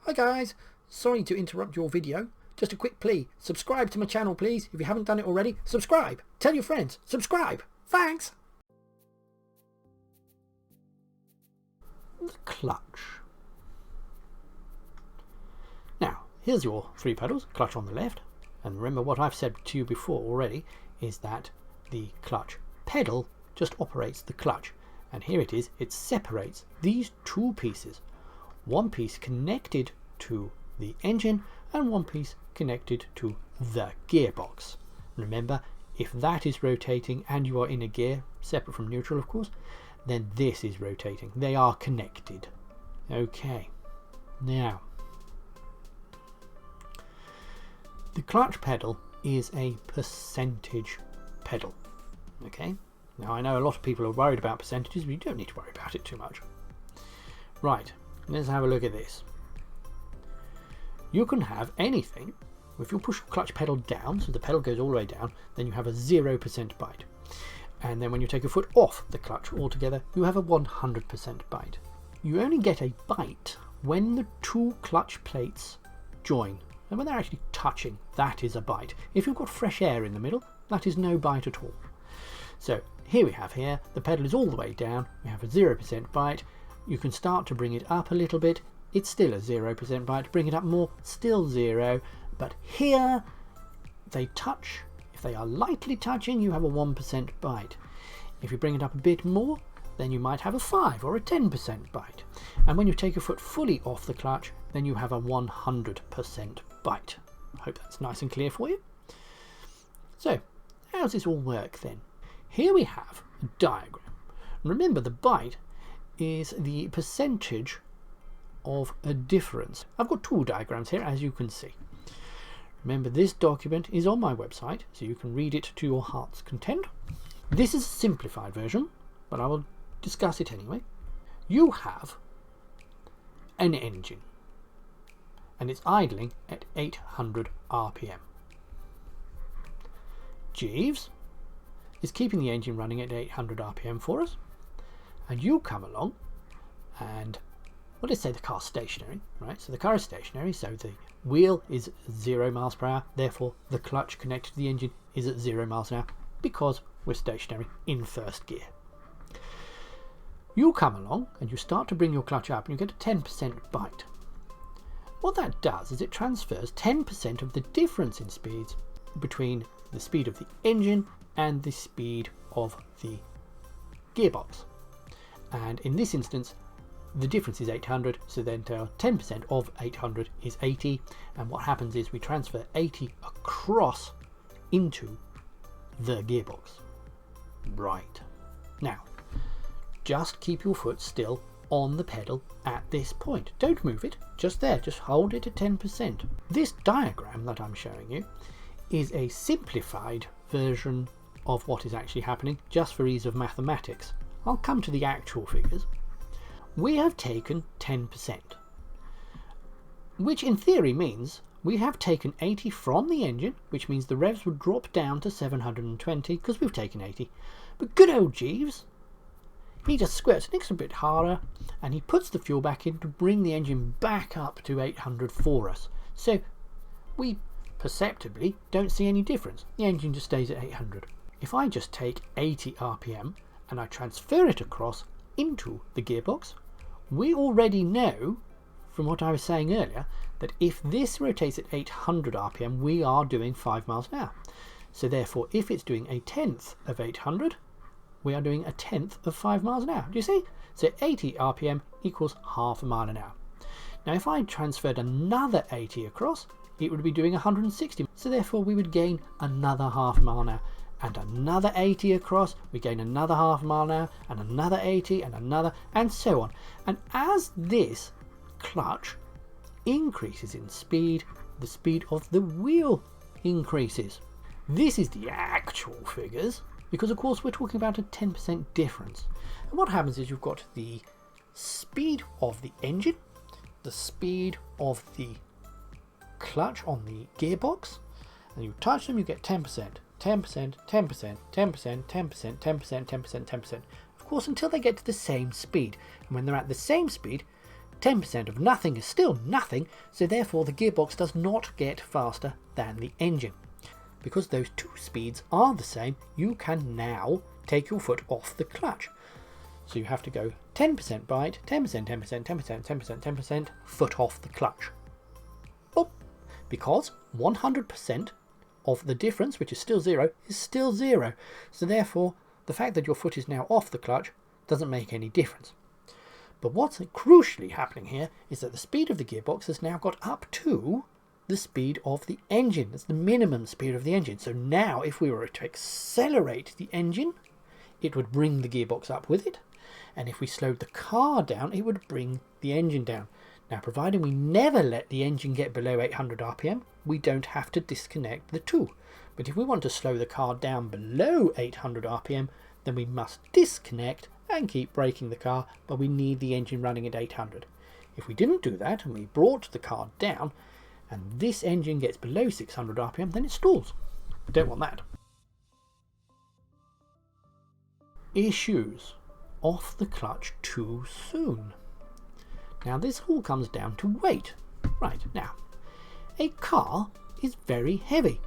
Hi guys, sorry to interrupt your video. Just a quick plea, subscribe to my channel please. If you haven't done it already, subscribe. Tell your friends, subscribe. Thanks. The clutch. Now, here's your three pedals, clutch on the left. And remember what I've said to you before already, is that the clutch pedal just operates the clutch. And here it is, it separates these two pieces. One piece connected to the engine and one piece connected to the gearbox. Remember, if that is rotating and you are in a gear, separate from neutral of course, then this is rotating. They are connected. Okay, now the clutch pedal is a percentage pedal. Okay, now I know a lot of people are worried about percentages, but you don't need to worry about it too much. Right, let's have a look at this. You can have anything. If you push the clutch pedal down, so the pedal goes all the way down, then you have a 0% bite. And then when you take your foot off the clutch altogether, you have a 100% bite. You only get a bite when the two clutch plates join. And when they're actually touching, that is a bite. If you've got fresh air in the middle, that is no bite at all. So here we have the pedal is all the way down, we have a 0% bite. You can start to bring it up a little bit, it's still a 0% bite. Bring it up more, still 0. But here they touch. If they are lightly touching, you have a 1% bite. If you bring it up a bit more, then you might have a 5 or a 10% bite. And when you take your foot fully off the clutch, then you have a 100% bite. I hope that's nice and clear for you. So, how does this all work then? Here we have a diagram. Remember, the bite is the percentage of a difference. I've got two diagrams here, as you can see. Remember, this document is on my website, so you can read it to your heart's content. This is a simplified version, but I will discuss it anyway. You have an engine, and it's idling at 800 RPM. Jeeves is keeping the engine running at 800 RPM for us, and you come along and, well, let's say the car's stationary, right? So the car is stationary, so the wheel is 0 miles per hour, therefore the clutch connected to the engine is at 0 miles an hour because we're stationary in first gear. You come along and you start to bring your clutch up and you get a 10% bite. What that does is it transfers 10% of the difference in speeds between the speed of the engine and the speed of the gearbox. And in this instance, the difference is 800, so then 10% of 800 is 80, and what happens is we transfer 80 across into the gearbox. Right. Now, just keep your foot still on the pedal at this point. Don't move it, just there, just hold it at 10%. This diagram that I'm showing you is a simplified version of what is actually happening, just for ease of mathematics. I'll come to the actual figures. We have taken 10%, which in theory means we have taken 80 from the engine, which means the revs would drop down to 720 because we've taken 80. But good old Jeeves, he just squirts an extra bit harder and he puts the fuel back in to bring the engine back up to 800 for us. So we perceptibly don't see any difference. The engine just stays at 800. If I just take 80 RPM and I transfer it across into the gearbox, we already know from what I was saying earlier that if this rotates at 800 RPM, we are doing 5 miles an hour. So therefore, if it's doing a tenth of 800, we are doing a tenth of 5 miles an hour. Do you see? So 80 RPM equals half a mile an hour. Now, if I transferred another 80 across, it would be doing 160. So therefore, we would gain another half a mile an hour. And another 80 across, we gain another half mile an hour, and another 80, and another, and so on. And as this clutch increases in speed, the speed of the wheel increases. This is the actual figures, because of course we're talking about a 10% difference. And what happens is you've got the speed of the engine, the speed of the clutch on the gearbox, and you touch them, you get 10%. 10%, 10%, 10%, 10%, 10%, 10%, 10%. Of course, until they get to the same speed. And when they're at the same speed, 10% of nothing is still nothing, so therefore the gearbox does not get faster than the engine. Because those two speeds are the same, you can now take your foot off the clutch. So you have to go 10% bite, 10%, 10%, 10%, 10%, 10%, foot off the clutch. Oh, because 100% of the difference, which is still 0, is still 0. So therefore, the fact that your foot is now off the clutch doesn't make any difference. But what's crucially happening here is that the speed of the gearbox has now got up to the speed of the engine. That's the minimum speed of the engine. So now if we were to accelerate the engine, it would bring the gearbox up with it. And if we slowed the car down, it would bring the engine down. Now, providing we never let the engine get below 800 RPM, we don't have to disconnect the two. But if we want to slow the car down below 800 RPM, then we must disconnect and keep braking the car, but we need the engine running at 800. If we didn't do that and we brought the car down and this engine gets below 600 RPM, then it stalls. We don't want that. Issues. Off the clutch too soon. Now this all comes down to weight. Right, now, a car is very heavy.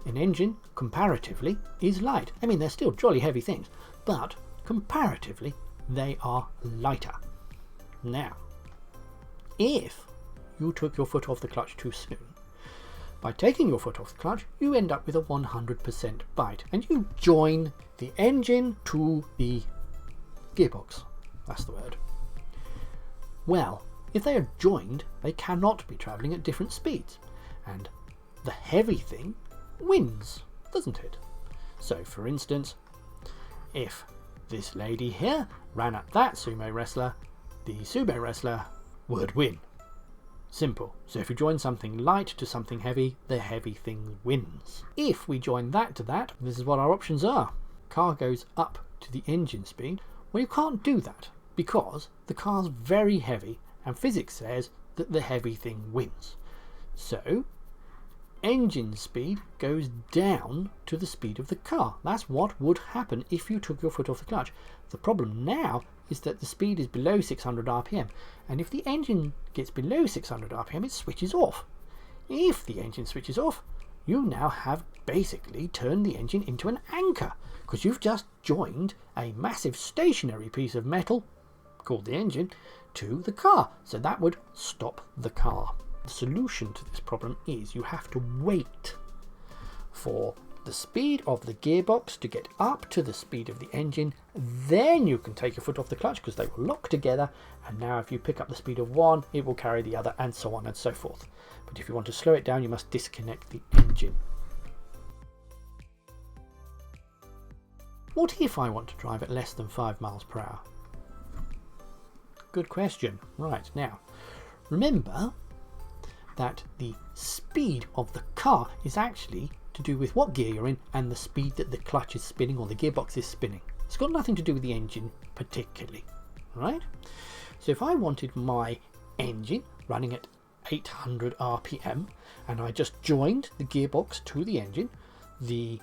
An engine, comparatively, is light. I mean, they're still jolly heavy things, but comparatively, they are lighter. Now, if you took your foot off the clutch too soon, by taking your foot off the clutch, you end up with a 100% bite, and you join the engine to the gearbox. That's the word. Well, if they are joined, they cannot be travelling at different speeds, and the heavy thing wins, doesn't it? So, for instance, if this lady here ran at that sumo wrestler, the sumo wrestler would win. Simple. So if you join something light to something heavy, the heavy thing wins. If we join that to that, this is what our options are. Car goes up to the engine speed. Well, you can't do that because the car's very heavy and physics says that the heavy thing wins. So engine speed goes down to the speed of the car. That's what would happen if you took your foot off the clutch. The problem now is that the speed is below 600 RPM, and if the engine gets below 600 RPM, it switches off. If the engine switches off, you now have basically turned the engine into an anchor, because you've just joined a massive stationary piece of metal, called the engine, to the car. So that would stop the car. The solution to this problem is you have to wait for the speed of the gearbox to get up to the speed of the engine, then you can take your foot off the clutch because they will lock together, and now if you pick up the speed of one, it will carry the other, and so on and so forth. But if you want to slow it down, you must disconnect the engine. What if I want to drive at less than 5 miles per hour? Good question. Right, now, remember that the speed of the car is actually to do with what gear you're in and the speed that the clutch is spinning or the gearbox is spinning. It's got nothing to do with the engine particularly, right? So if I wanted my engine running at 800 RPM and I just joined the gearbox to the engine, the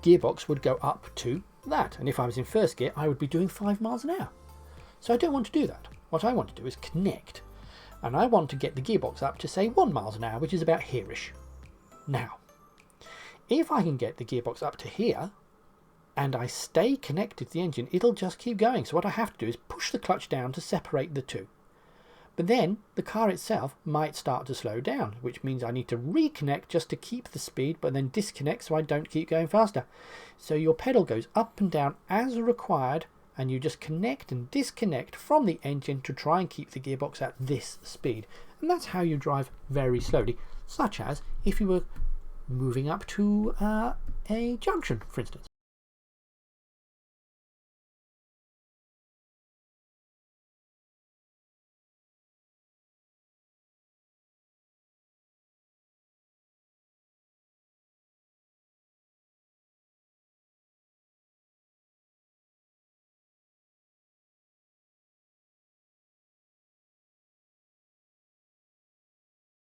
gearbox would go up to that. And if I was in first gear, I would be doing 5 miles an hour. So I don't want to do that. What I want to do is connect. And I want to get the gearbox up to say 1 miles an hour, which is about here-ish. Now, if I can get the gearbox up to here, and I stay connected to the engine, it'll just keep going. So what I have to do is push the clutch down to separate the two. But then the car itself might start to slow down, which means I need to reconnect just to keep the speed, but then disconnect so I don't keep going faster. So your pedal goes up and down as required, and you just connect and disconnect from the engine to try and keep the gearbox at this speed. And that's how you drive very slowly, such as if you were moving up to a junction, for instance.